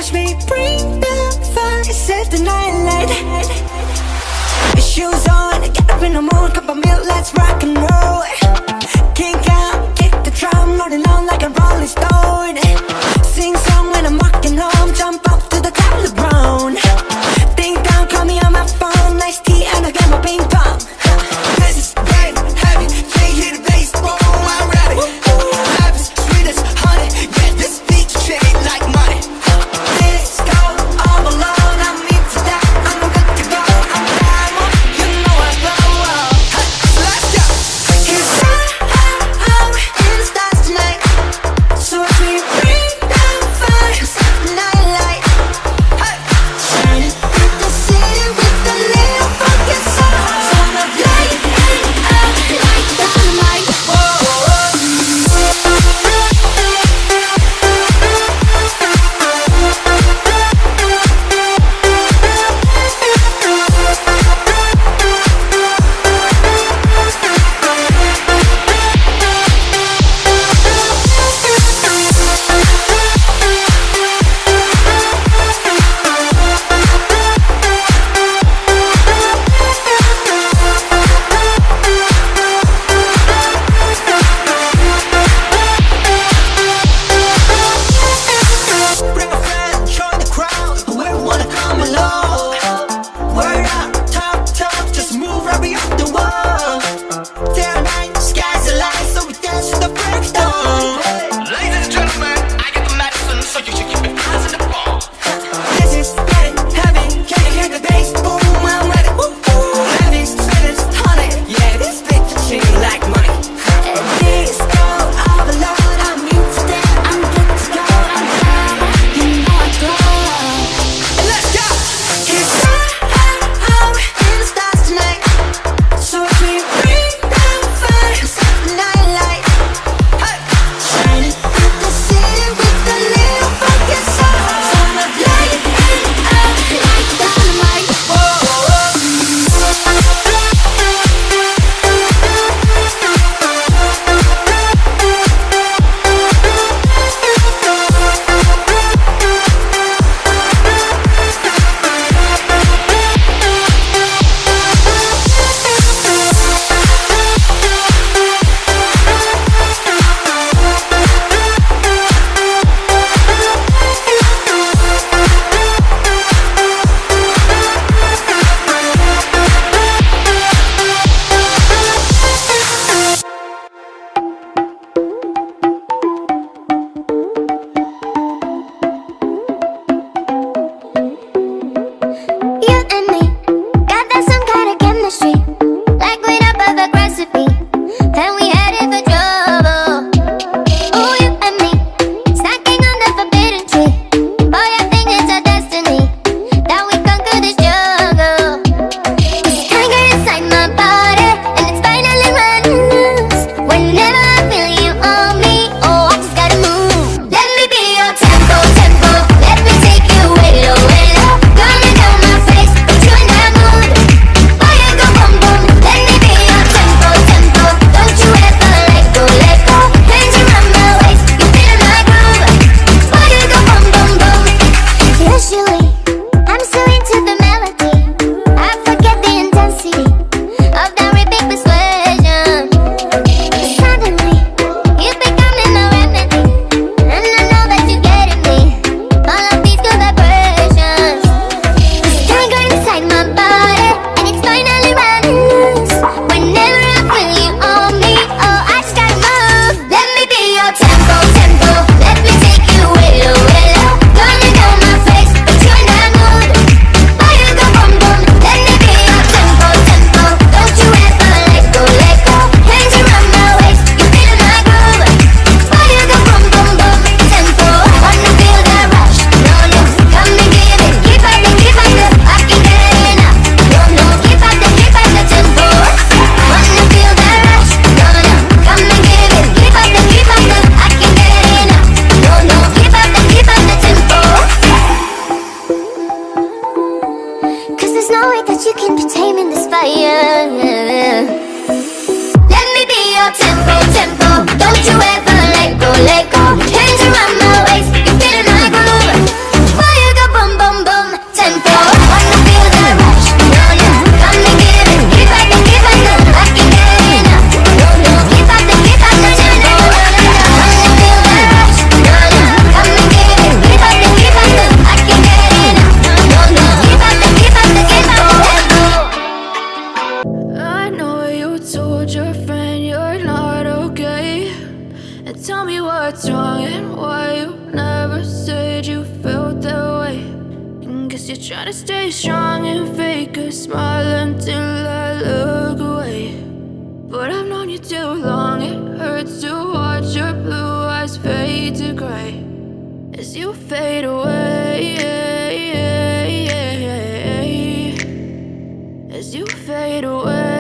watch me bring the fire, save the night light. Shoes on, get up in the mood, cup of milk, let's rock and roll. Kick out, kick the drum, rolling on like a rolling stone. Sing song when I'm walking home, jump up to the top of the ground. Ding dong, call me on my phone, nice tea and I get my ping pong. This is game heavy, can't hear the bass, boom, I'm ready. Life is sweet as honey, yeah, this beat shake like money. Let's go all alone, I'm into that, I'm good to go, I'm down, you know I glow. Let's go. 'Cause Tell me what's wrong and why you never said you felt that way. And guess you're trying to stay strong and fake a smile until I look away. But I've known you too long, it hurts to watch your blue eyes fade to gray as you fade away, as you fade away.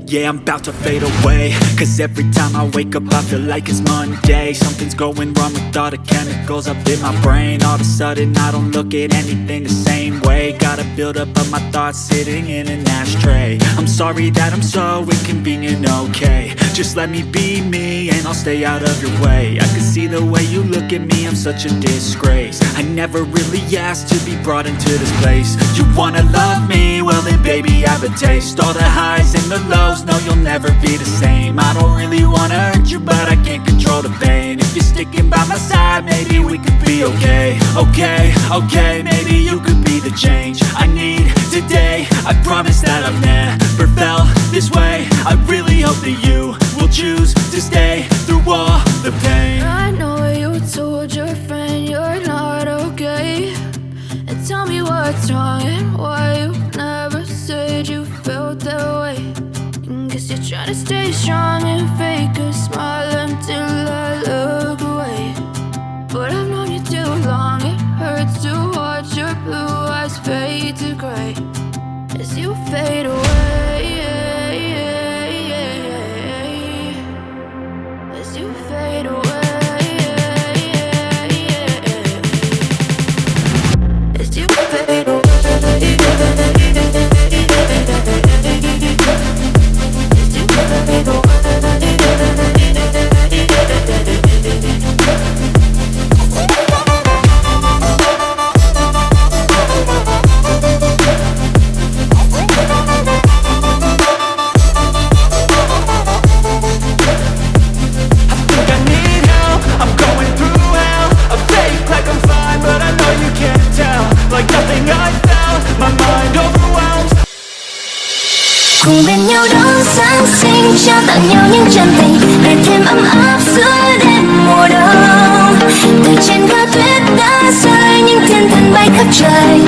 Yeah, I'm about to fade away, cause every time I wake up I feel like it's Monday. Something's going wrong with all the chemicals up in my brain. All of a sudden I don't look at anything the same way. Gotta build up of my thoughts sitting in an ashtray. I'm sorry that I'm so inconvenient, okay. Just let me be me and I'll stay out of your way. I can see the way you look at me, I'm such a disgrace. I never really asked to be brought into this place. You wanna love me? Well then baby I have a taste. All the highs and the lows, no you'll never be the same. I don't really wanna hurt you but I can't control the pain. If you're sticking by my side maybe we could be okay. Okay, maybe you could be the change I need today. I promise that I've never felt this way. I really hope that you will choose to stay through all the pain. I know you told your friend you're not okay. And tell me what's wrong and why you never said you felt that way. And guess you're trying to stay strong and fake a smile until I look away. But I've known you too long, it hurts to watch your blue eyes fade to gray as you fade away, as you fade away, as you fade away. Cùng bên nhau đón Giáng sinh, trao tặng nhau những chân tình để thêm ấm áp giữa đêm mùa đông. Từ trên cao tuyết đã rơi, những thiên thần bay khắp trời.